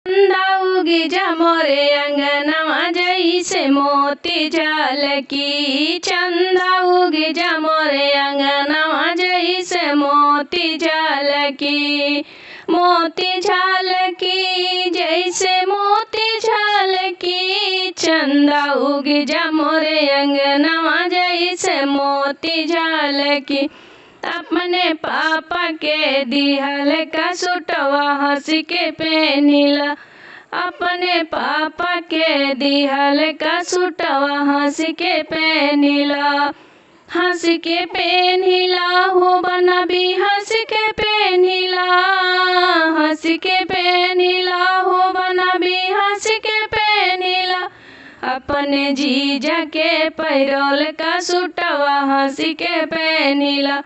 चंदा उगी जा मोरे अंगनवा जैसे मोती झलकी। चंदा उगी जा मोरे अंगनवा जैसे मोती झलकी। मोती झलकी जैसे मोती झलकी। चंदा उगी जा मोरे अंगनवा जैसे मोती झलकी। अपने पापा के दिहल का सूटवा हंसी के पहनिला। अपने पापा के दिहल का सूटवा हंसी के पहनिला। हंस के पहनिला हो बना भी हंस के पहनिला। हंस के पहनिला हो बना भी हंस के पहनिला। अपने जीजा के पैरोल का सूटवा हंसी के पहनिला।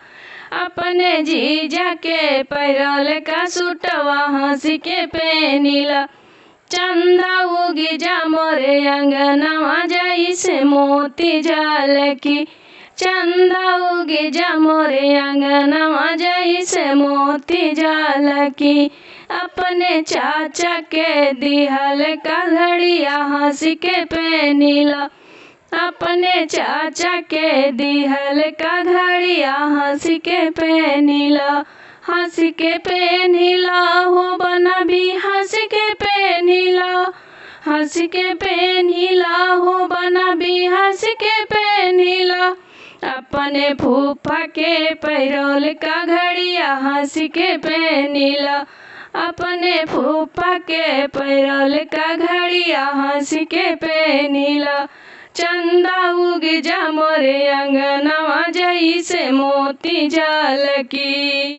अपने जीजा के पैरोल का सूटवा हंसी के पहनिला। चंदा उगी जा मोरे अंगनवा जैसे मोती झलकी। चंदा उगी जा मोरे अंगनवा जैसे मोती झलकी। अपने चाचा के दिहल का घड़िया हंसी के पहनिला। अपने चाचा के दिहल का घड़िया हंस के पहनिला। हंस के पहनिला हो बना भी हंस के पहनिला। हंस के पहनिला हो बना भी हंस के पहनिला। अपने फूफा के पैरोल का घड़िया हंस के पहनिला। अपने फूफा के पैरोल का घड़िया हंस के पहनिला। चंदा उगी जा मोरे अंगनवा जैसे मोती झलकी।